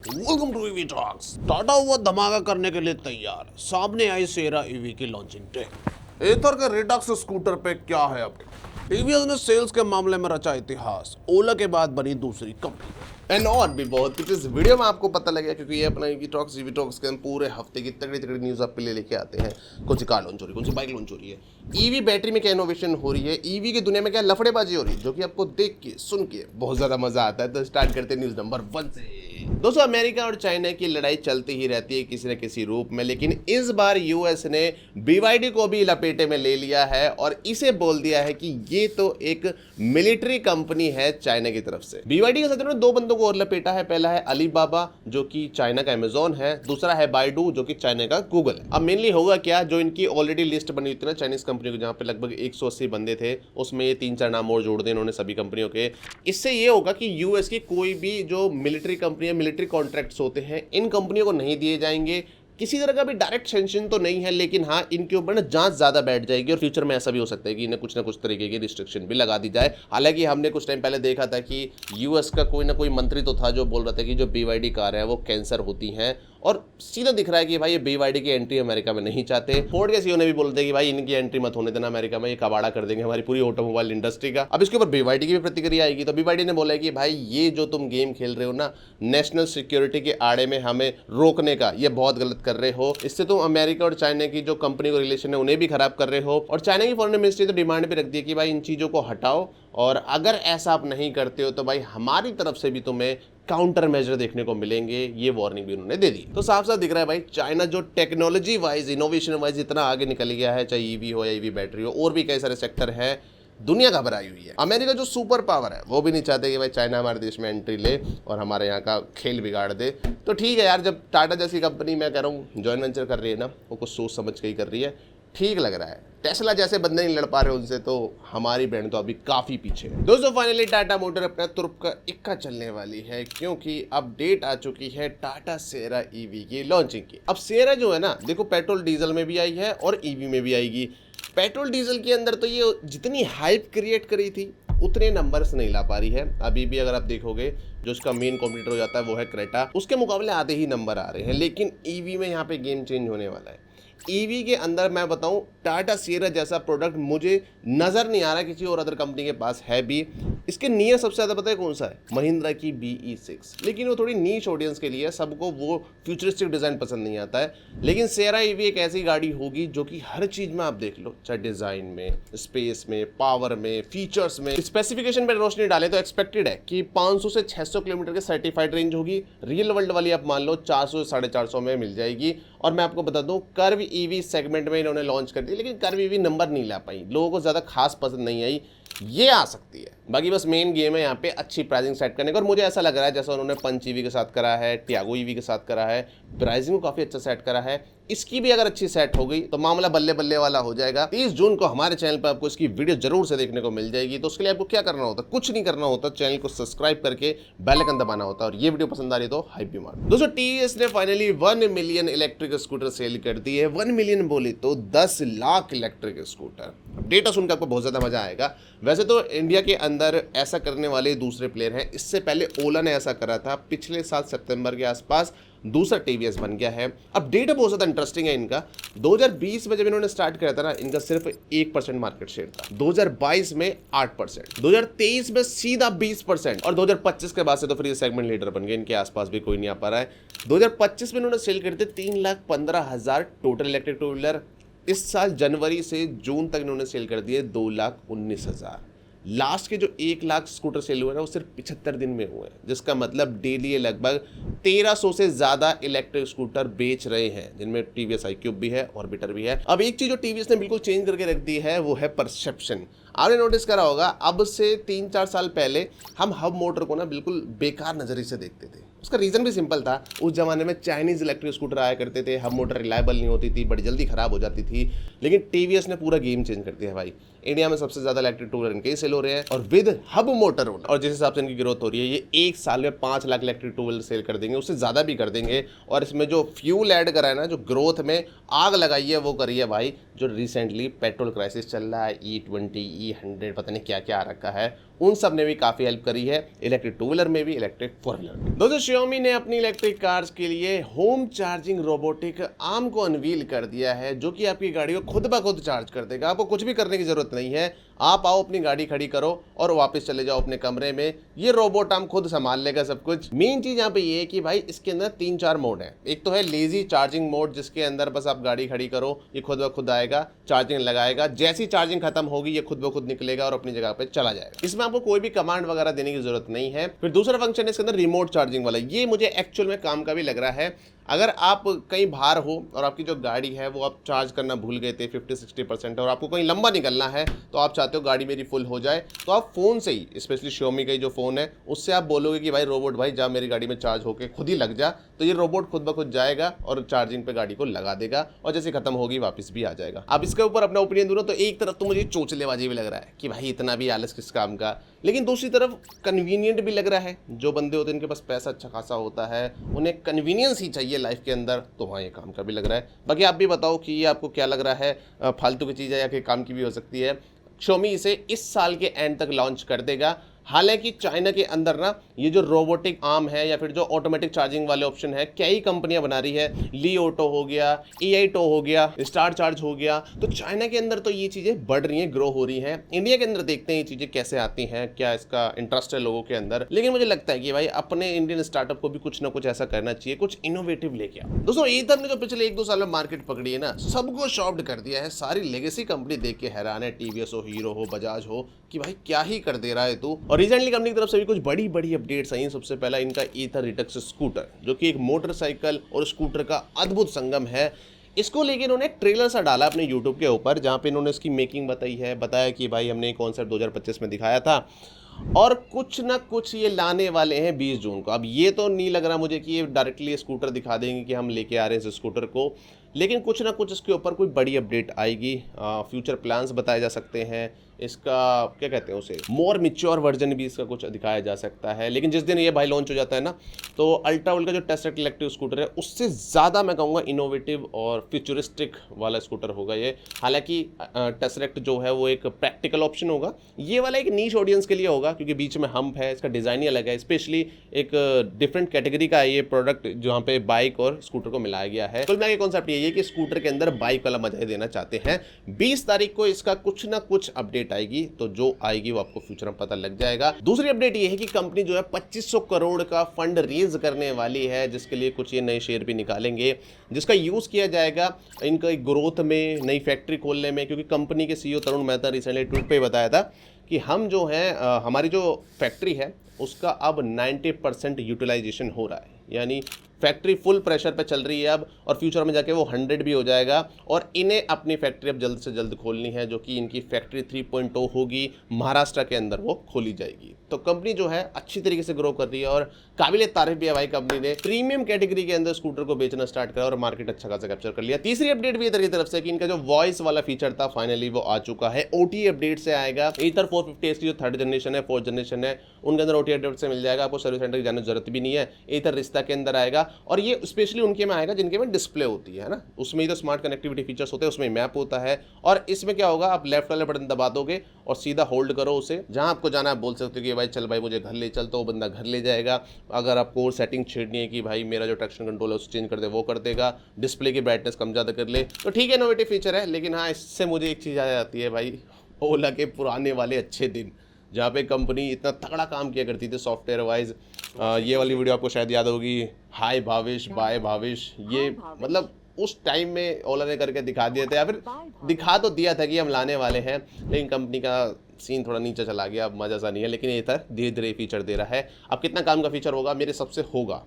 Welcome to EV talks. Tata हुआ धमाका करने के लिए तैयार, सामने आई सेरा ईवी की लॉन्चिंग डे। एथर के रेडॉक्स स्कूटर पे क्या है अपडेट? टीवीएस ने सेल्स के मामले में रचा इतिहास, ओला के बाद बनी दूसरी कंपनी। एंड और भी बहुत कुछ इस वीडियो में आपको पता लगेगा, क्योंकि ये अपना ईवी टॉक्स के हम पूरे हफ्ते की तगड़ी तगड़ी न्यूज़ आपके लिए लेके आते हैं। कौन सी कार लॉन्च हो रही है, कौन सी बाइक लॉन्च हो रही है, ईवी बैटरी में क्या इनोवेशन हो रही है, ईवी की दुनिया में क्या लफड़ेबाजी हो रही है, जो कि आपको देख के सुन के बहुत ज़्यादा मजा आता है। तो स्टार्ट करते हैं न्यूज़ नंबर 1 से। दोस्तों, अमेरिका और चाइना की लड़ाई चलती ही रहती है किसी न किसी रूप में, लेकिन इस बार यूएस ने BYD को भी लपेटे में ले लिया है और इसे बोल दिया है कि ये तो एक मिलिट्री कंपनी है चाइना की तरफ से। BYD के साथ उन्होंने दो बंदों को और लपेटा है। पहला है अलीबाबा, जो कि चाइना का अमेजोन है। दूसरा है बाइडू, जो कि चाइना का गूगल है। अब मेनली होगा क्या, जो इनकी ऑलरेडी लिस्ट बनी हुई थी ना चाइनीज कंपनी को, जहां पे लगभग 180 बंदे थे, उसमें ये 3-4 नाम और जोड़ दिए इन्होंने सभी कंपनियों के। इससे ये होगा कि यूएस की कोई भी जो मिलिट्री कंपनी, मिलिट्री कॉन्ट्रैक्ट्स होते हैं, इन कंपनियों को नहीं दिए जाएंगे। किसी तरह का भी डायरेक्ट सेंक्शन तो नहीं है, लेकिन हाँ, इनके ऊपर ना जांच ज्यादा बैठ जाएगी और फ्यूचर में ऐसा भी हो सकता है कि इन्हें कुछ ना कुछ तरीके की रिस्ट्रिक्शन भी लगा दी जाए। हालांकि हमने कुछ टाइम पहले देखा था कि यूएस का कोई ना कोई मंत्री तो था जो बोल रहा था कि जो BYD कार है वो कैंसर होती हैं, और सीधा दिख रहा है कि भाई ये BYD की एंट्री अमेरिका में नहीं चाहते। फोर्ड के सीईओ ने भी बोल दिया कि भाई इनकी एंट्री मत होने देना अमेरिका में, ये कबाड़ा कर देंगे हमारी पूरी ऑटोमोबाइल इंडस्ट्री का। अब इसके ऊपर BYD की भी प्रतिक्रिया आएगी। तो BYD ने बोला है कि भाई ये जो तुम गेम खेल रहे हो ना, नेशनल सिक्योरिटी के आड़े में हमें रोकने का, ये बहुत गलत कर रहे हो। इससे तुम अमेरिका और चाइना की जो कंपनी को रिलेशन है उन्हें भी खराब कर रहे हो। और चाइना की फॉरेन मिनिस्ट्री तो डिमांड भी रख दी है कि भाई इन चीजों को हटाओ, और अगर ऐसा आप नहीं करते हो तो भाई हमारी तरफ से भी तुम्हें काउंटर मेजर देखने को मिलेंगे। ये वार्निंग भी उन्होंने दे दी। तो साफ साफ दिख रहा है भाई, चाइना जो टेक्नोलॉजी वाइज, इनोवेशन वाइज इतना आगे निकल गया है, चाहे ईवी हो या ईवी बैटरी हो, और भी कई सारे सेक्टर है, दुनिया घबराई हुई है। अमेरिका जो सुपर पावर है वो भी नहीं चाहते कि भाई चाइना हमारे देश में एंट्री ले और हमारे यहाँ का खेल बिगाड़ दे। तो ठीक है यार, जब टाटा जैसी कंपनी, मैं कह रहा हूँ, जॉइंट वेंचर कर रही है ना, वो कुछ सोच समझ के ही कर रही है, ठीक लग रहा है। टेस्ला जैसे बंदे नहीं लड़ पा रहे उनसे, तो हमारी ब्रांड तो अभी काफी पीछे है। दोस्तों, फाइनली टाटा मोटर अपना तुर्क का इक्का चलने वाली है, क्योंकि अपडेट आ चुकी है टाटा सेरा ईवी की लॉन्चिंग की। अब सेरा जो है ना, देखो, पेट्रोल डीजल में भी आई है और ईवी में भी आएगी। पेट्रोल डीजल के अंदर तो ये जितनी हाइप क्रिएट करी थी उतने नंबर्स नहीं ला पा रही है। अभी भी अगर आप देखोगे, जो इसका मेन कॉम्पिटिटर हो जाता है वो है क्रेटा, उसके मुकाबले आधे ही नंबर आ रहे हैं। लेकिन ईवी में यहाँ पे गेम चेंज होने वाला है। ईवी के अंदर मैं बताऊं, टाटा सियरा जैसा प्रोडक्ट मुझे नजर नहीं आ रहा किसी और अदर कंपनी के पास है भी। इसके नियर सबसे ज्यादा पता है कौन सा है? महिंद्रा की BE6, लेकिन वो थोड़ी नीश ऑडियंस के लिए है, सबको वो फ्यूचरिस्टिक डिजाइन पसंद नहीं आता है। लेकिन सेरा ईवी एक ऐसी गाड़ी होगी जो कि हर चीज में आप देख लो, चाहे डिजाइन में, स्पेस में, पावर में, फीचर्स में, स्पेसिफिकेशन पर रोशनी डाले तो एक्सपेक्टेड है कि 500 से 600 किलोमीटर के सर्टिफाइड रेंज होगी। रियल वर्ल्ड वाली आप मान लो 400 से 450 में मिल जाएगी। और मैं आपको बता दूं, कर्व ईवी सेगमेंट में इन्होंने लॉन्च कर दी, लेकिन कर्व ईवी नंबर नहीं ला पाई, लोगों को ज़्यादा खास पसंद नहीं आई। ये आ सकती है। बाकी बस मेन गेम है यहाँ पे अच्छी प्राइसिंग सेट करने का, और मुझे ऐसा लग रहा है जैसा उन्होंने पंच ईवी के साथ करा है, टियागो ईवी के साथ करा है, प्राइसिंग को काफ़ी अच्छा सेट करा है। इसकी भी अगर अच्छी सेट हो गई तो मामला बल्ले बल्ले वाला हो जाएगा। 30 जून को हमारे चैनल पर आपको इसकी वीडियो जरूर से देखने को मिल जाएगी। तो उसके लिए आपको क्या करना होता है? कुछ नहीं करना होता, चैनल को सब्सक्राइब करके बेल आइकन दबाना होता है, और ये वीडियो पसंद आ रही तो हाइप भी मार। दोस्तों, TVS ने finally 1 million electric scooter sale कर दी है। 1 मिलियन बोली तो 10 लाख इलेक्ट्रिक स्कूटर। डेटा सुनकर आपको बहुत ज्यादा मजा आएगा। वैसे तो इंडिया के अंदर ऐसा करने वाले दूसरे प्लेयर हैं। इससे पहले ओला ने ऐसा करा था पिछले साल सितंबर के आसपास, दूसरा TVS बन गया है। अब डेटा बहुत ज़्यादा इंटरेस्टिंग है इनका। 2020 में जब इन्होंने स्टार्ट किया था ना, इनका सिर्फ 1% मार्केट शेयर था। 2022 में 8%, 2023 में सीधा 20%, और 2025 के बाद से तो फिर ये सेगमेंट लीडर बन गए। इनके आसपास भी कोई नहीं आ पा रहा है। 2025 में इन्होंने सेल करते 3,15,000 टोटल इलेक्ट्रिक टू व्हीलर। इस साल जनवरी से जून तक इन्होंने सेल कर दिए 2,19,000। लास्ट के जो 1 लाख स्कूटर सेल हुए ना, वो सिर्फ 75 दिन में हुए हैं, जिसका मतलब डेली लगभग 1300 से ज्यादा इलेक्ट्रिक स्कूटर बेच रहे हैं, जिनमें TVS iQube भी है, ऑर्बिटर भी है। अब एक चीज जो TVS ने बिल्कुल चेंज करके रख दी है वो है परसेप्शन। आपने नोटिस करा होगा, अब से 3-4 साल पहले हम हब मोटर को ना बिल्कुल बेकार नजरिए से देखते थे। उसका रीजन भी सिंपल था, उस जमाने में चाइनीज इलेक्ट्रिक स्कूटर आया करते थे, हब मोटर रिलायबल नहीं होती थी, बड़ी जल्दी खराब हो जाती थी। लेकिन TVS ने पूरा गेम चेंज कर दिया है भाई। इंडिया में सबसे ज्यादा इलेक्ट्रिक टू व्हीलर इनके ही सेल हो रहे हैं, और विद हब मोटर, और जिस हिसाब से इनकी ग्रोथ हो रही है, ये एक साल में 5 lakh electric two wheeler sale कर देंगे, उससे ज्यादा भी कर देंगे। और इसमें जो फ्यूल ऐड करा है ना, जो ग्रोथ में आग लगाई है, वो करी है भाई जो रिसेंटली पेट्रोल क्राइसिस चल रहा है, E20, E100, पता नहीं क्या क्या आ रखा है, उन सब ने भी काफ़ी हेल्प करी है, इलेक्ट्रिक टू व्हीलर में भी, इलेक्ट्रिक फोर व्हीलर में। दोस्तों Xiaomi ने अपनी इलेक्ट्रिक कार्स के लिए होम चार्जिंग रोबोटिक आर्म को अनवील कर दिया है, जो कि आपकी गाड़ी को खुद ब खुद चार्ज कर देगा। आपको कुछ भी करने की जरूरत नहीं है, आप आओ अपनी गाड़ी खड़ी करो और वापस चले जाओ अपने कमरे में, ये रोबोट आर्म खुद संभाल लेगा सब कुछ। मेन चीज यहाँ पे ये है कि भाई इसके अंदर 3-4 मोड है। एक तो है लेजी चार्जिंग मोड, जिसके अंदर बस आप गाड़ी खड़ी करो, ये खुद ब खुद आएगा, चार्जिंग लगाएगा, जैसी चार्जिंग खत्म होगी ये खुद ब खुद निकलेगा और अपनी जगह पे चला जाएगा। इसमें आपको कोई भी कमांड वगैरह देने की जरूरत नहीं है। फिर दूसरा फंक्शन है इसके अंदर रिमोट चार्जिंग वाला, ये मुझे एक्चुअल में काम का भी लग रहा है। अगर आप कहीं बाहर हो और आपकी जो गाड़ी है वो आप चार्ज करना भूल गए थे 50-60% और आपको कहीं लंबा निकलना है, तो आप चाहते हो गाड़ी मेरी फुल हो जाए, तो आप फ़ोन से ही, स्पेशली Xiaomi का जो फ़ोन है उससे आप बोलोगे कि भाई रोबोट भाई जा मेरी गाड़ी में चार्ज होके खुद ही लग जा, तो ये रोबोट खुद ब खुद जाएगा और चार्जिंग पे गाड़ी को लगा देगा और जैसे खत्म होगी वापस भी आ जाएगा। अब इसके ऊपर अपना ओपिनियन दूँ तो एक तरफ तो मुझे चोचलेबाजी भी लग रहा है कि भाई इतना भी आलस किस काम का, लेकिन दूसरी तरफ कन्वीनियंट भी लग रहा है। जो बंदे होते हैं इनके पास पैसा अच्छा खासा होता है, उन्हें कन्वीनियंस ही चाहिए लाइफ के अंदर, तो हाँ ये काम का भी लग रहा है। बाकी आप भी बताओ कि ये आपको क्या लग रहा है, फालतू की चीज़ है या कि काम की भी हो सकती है। Xiaomi इसे इस साल के एंड तक लॉन्च कर देगा। हालांकि चाइना के अंदर ना ये जो रोबोटिक आर्म है या फिर जो ऑटोमेटिक चार्जिंग वाले ऑप्शन है, कई कंपनियां बना रही है। ली ऑटो हो गया, EITO हो गया, स्टार चार्ज हो गया, तो चाइना के अंदर तो ये चीज़ें बढ़ रही हैं, ग्रो हो रही हैं। इंडिया के अंदर देखते हैं ये चीज़ें कैसे आती हैं, क्या इसका इंटरेस्ट है लोगों के अंदर। लेकिन मुझे लगता है कि भाई अपने इंडियन स्टार्टअप को भी कुछ ना कुछ ऐसा करना चाहिए, कुछ इनोवेटिव लेके आओ। दोस्तों ईथर ने जो पिछले 1-2 साल में मार्केट पकड़ी है ना, सबको शॉक्ड कर दिया है। सारी लेगेसी कंपनी देख के हैरान है, TVS हो, हीरो हो, बजाज हो, कि भाई क्या ही कर दे रहा है तू। और रिसेंटली कंपनी की तरफ से भी कुछ बड़ी बड़ी अपडेट्स आई हैं। सबसे पहला इनका ईथर रिडक्स स्कूटर, जो कि एक मोटरसाइकिल और स्कूटर का अद्भुत संगम है। इसको लेके इन्होंने एक ट्रेलर सा डाला अपने यूट्यूब के ऊपर, जहाँ पे इन्होंने इसकी मेकिंग बताई है, बताया कि भाई हमने कॉन्सेप्ट 2025 में दिखाया था और कुछ ना कुछ ये लाने वाले हैं 20 जून को। अब ये तो नहीं लग रहा मुझे कि ये डायरेक्टली स्कूटर दिखा देंगे कि हम लेके आ रहे हैं इस स्कूटर को, लेकिन कुछ ना कुछ इसके ऊपर कोई बड़ी अपडेट आएगी। फ्यूचर प्लान्स बताए जा सकते हैं, इसका क्या कहते हैं उसे, मोर मैच्योर वर्जन भी इसका कुछ दिखाया जा सकता है। लेकिन जिस दिन ये भाई लॉन्च हो जाता है ना, तो अल्ट्रावर्ल्ड का जो टेस्रेक्ट इलेक्ट्रिक स्कूटर है उससे ज़्यादा मैं कहूँगा इनोवेटिव और फ्यूचरिस्टिक वाला स्कूटर होगा ये। हालांकि टेस्रेक्ट जो है वो एक प्रैक्टिकल ऑप्शन होगा, ये वाला एक नीश ऑडियंस के लिए होगा क्योंकि बीच में हम्प है, इसका डिज़ाइन ही अलग है। स्पेशली एक डिफरेंट कैटेगरी का है ये प्रोडक्ट, जहाँ पे बाइक और स्कूटर को मिलाया गया है। कुल मिला के कॉन्सेप्ट ये है कि स्कूटर के अंदर बाइक वाला मजा देना चाहते हैं। 20 तारीख को इसका कुछ ना कुछ अपडेट आएगी, तो जो आएगी वो आपको फ्यूचर में पता लग जाएगा। दूसरी अपडेट ये है कि कंपनी जो है 2500 करोड़ का फंड रेज करने वाली है, जिसके लिए कुछ ये नए शेयर भी निकालेंगे, जिसका यूज किया जाएगा इनका ग्रोथ में, नई फैक्ट्री खोलने में। क्योंकि कंपनी के CEO तरुण मेहता रिसेंटली ट्वीट पे बताया था कि हम जो है हमारी जो फैक्ट्री है उसका अब 90% यूटिलाइजेशन हो रहा है, यानी फैक्ट्री फुल प्रेशर पे चल रही है अब, और फ्यूचर में जाके वो 100 भी हो जाएगा। और इन्हें अपनी फैक्ट्री अब जल्द से जल्द खोलनी है, जो कि इनकी फैक्ट्री 3.0 होगी, महाराष्ट्र के अंदर वो खोली जाएगी। तो कंपनी जो है अच्छी तरीके से ग्रो कर रही है और काबिल तारीफ भी है भाई। कंपनी ने प्रीमियम कैटेगरी के अंदर स्कूटर को बेचना स्टार्ट करा और मार्केट अच्छा खासा कैप्चर कर लिया। तीसरी अपडेट भी इधर की तरफ से कि इनका जो वॉइस वाला फीचर था फाइनली वो आ चुका है, OTA अपडेट से आएगा। ईथर 450 की जो 3rd जनरेशन है, 4th जनरेशन है, उनके अंदर OTA अपडेट से मिल जाएगा, आपको सर्विस सेंटर की जाने की जरूरत भी नहीं है। ईथर रिश्ता के अंदर आएगा और ये स्पेशली उनके में आएगा जिनके में डिस्प्ले होती है ना, उसमें ही तो स्मार्ट कनेक्टिविटी फीचर्स होते हैं, उसमें मैप होता है। और इसमें क्या होगा, आप लेफ्ट वाले बटन दबा दोगे और सीधा होल्ड करो उसे, जहां आपको जाना है बोल सकते हो कि भाई चल भाई मुझे घर ले चल, तो वो बंदा घर ले जाएगा। अगर आपको और सेटिंग छेड़नी है कि भाई मेरा जो ट्रैक्शन कंट्रोल है उसे चेंज कर दे, वो कर देगा। डिस्प्ले की ब्राइटनेस कम ज़्यादा कर ले, तो ठीक है, इनोवेटिव फीचर है। लेकिन हाँ, इससे मुझे एक चीज़ आ जाती है भाई, ओला के पुराने वाले अच्छे दिन, जहाँ पे कंपनी इतना तगड़ा काम किया करती थी सॉफ्टवेयर वाइज। ये वाली वीडियो आपको शायद याद होगी, हाय भावेश बाय भावेश, ये मतलब उस टाइम में ओला ने करके दिखा दिए थे, या फिर दिखा तो दिया था कि हम लाने वाले हैं, लेकिन कंपनी का सीन थोड़ा नीचे चला गया, अब मज़ा सा नहीं है। लेकिन ये था धीरे धीरे फीचर दे रहा है। अब कितना काम का फीचर होगा, मेरे सबसे होगा।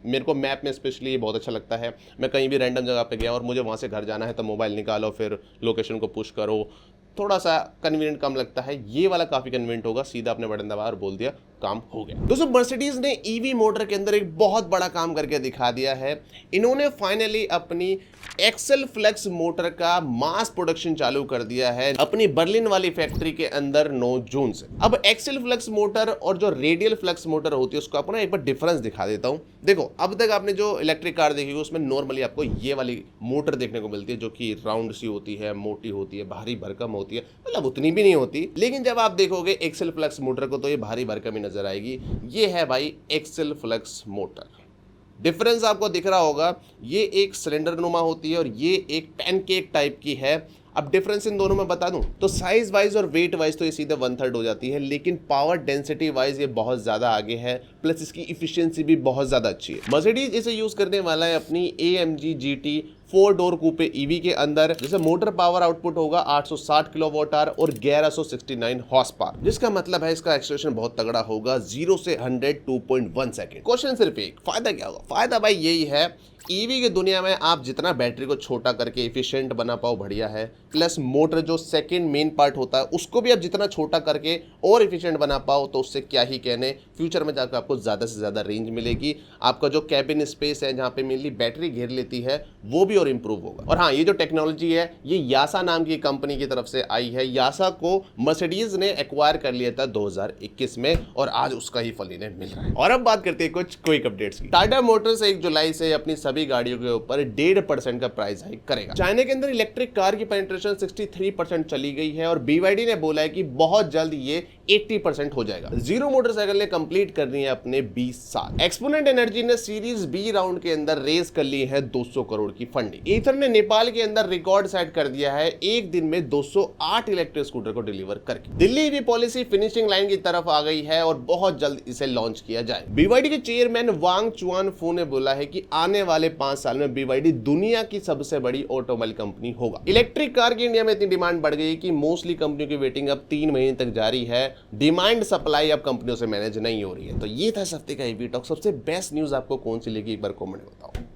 मेरे को मैप में स्पेशली ये बहुत अच्छा लगता है। मैं कहीं भी रैंडम जगह पे गया और मुझे वहाँ से घर जाना है, तो मोबाइल निकालो, फिर लोकेशन को पुश करो, थोड़ा सा कन्वीनियंट कम लगता है। ये वाला काफ़ी कन्वीनियंट होगा, सीधा अपने बटन दबा और बोल दिया काम हो गया। दोस्तों मर्सिडीज ने ईवी मोटर के अंदर एक बहुत बड़ा काम करके दिखा दिया है। इन्होंने फाइनली अपनी एक्सेल फ्लेक्स मोटर का मास प्रोडक्शन चालू कर दिया है अपनी बर्लिन वाली फैक्ट्री के अंदर 9 जून से। अब एक्सेल फ्लेक्स मोटर और जो रेडियल फ्लेक्स मोटर होती है उसको आपको ना एक बार डिफरेंस दिखा देता हूं। देखो अब तक आपने जो इलेक्ट्रिक कार देखी है उसमें नॉर्मली आपको ये वाली मोटर देखने को मिलती है जो कि राउंड सी होती है, मोटी होती है, भारी भरकम होती है, मतलब उतनी भी नहीं होती। लेकिन जब आप देखोगे एक्सेल फ्लेक्स मोटर को तो ये भारी भरकम ही नजर आएगी। ये है भाई एक्सेल फ्लेक्स मोटर। डिफरेंस आपको दिख रहा होगा, ये एक सिलेंडर नुमा होती है और ये एक पैनकेक टाइप की है। अब डिफरेंस इन दोनों में बता दूं तो साइज वाइज और वेट वाइज तो ये सीधे 1/3 हो जाती है, लेकिन पावर डेंसिटी वाइज ये बहुत ज्यादा आगे है, प्लस इसकी इफिशियंसी भी बहुत ज्यादा अच्छी है। मर्सिडीज इसे यूज करने वाला है अपनी AMG GT 4 डोर कूपे ईवी के अंदर, जिसे मोटर पावर आउटपुट होगा 860 किलोवाट आवर और 1169 हॉर्स पावर, जिसका मतलब है इसका एक्सेलरेशन बहुत तगड़ा होगा 0 से 100 2.1 सेकंड। क्वेश्चन सिर्फ एक, फायदा क्या होगा? फायदा भाई यही है, ईवी की दुनिया में आप जितना बैटरी को छोटा करके इफिशिएंट बना पाओ बढ़िया है, प्लस मोटर जो सेकंड मेन पार्ट होता है उसको भी आप जितना छोटा करके और इफिशिएंट बना पाओ तो उससे क्या ही कहने। फ्यूचर में जाकर आपको ज़्यादा से ज़्यादा रेंज मिलेगी, आपका जो कैबिन स्पेस है जहाँ पे मेनली बैटरी घेर लेती है वो भी और इम्प्रूव होगा। और हाँ, ये जो टेक्नोलॉजी है ये यासा नाम की कंपनी की तरफ से आई है। यासा को मर्सिडीज ने एक्वायर कर लिया था 2021 में और आज उसका ही फल इन्हें मिल रहा है। और अब बात करते हैं कुछ क्विक अपडेट्स की। टाटा मोटर्स 1 जुलाई से अपनी सभी गाड़ियों के ऊपर 1.5% का प्राइस हाइक करेगा। चाइना के अंदर इलेक्ट्रिक कार की पेनिट्रेशन 63% चली गई है और BYD ने बोला है कि बहुत जल्द ये 80% हो जाएगा। जीरो मोटरसाइकिल ने कंप्लीट करनी है अपने 20 साल। एक्सपोनेंट एनर्जी ने सीरीज बी राउंड के अंदर रेस कर ली है 200 करोड़ की फंडिंग। ईथर ने नेपाल के अंदर रिकॉर्ड सेट कर दिया है एक दिन में 208 इलेक्ट्रिक स्कूटर को डिलीवर करके। Delhi EV policy finishing line की तरफ आ गई है और बहुत जल्द इसे लॉन्च किया जाए। BYD के चेयरमैन वांग चुआन फू ने बोला है कि आने वाले 5 साल में BYD दुनिया की सबसे बड़ी ऑटोमोबाइल कंपनी होगा। इलेक्ट्रिक कार की इंडिया में इतनी डिमांड बढ़ गई कि मोस्टली कंपनियों की वेटिंग अब 3 महीने तक जारी है। डिमांड सप्लाई अब कंपनियों से मैनेज नहीं हो रही है। तो ये था इस हफ्ते का ईवी टॉक। सबसे बेस्ट न्यूज आपको कौन सी लगी एक बार कमेंट में बताओ।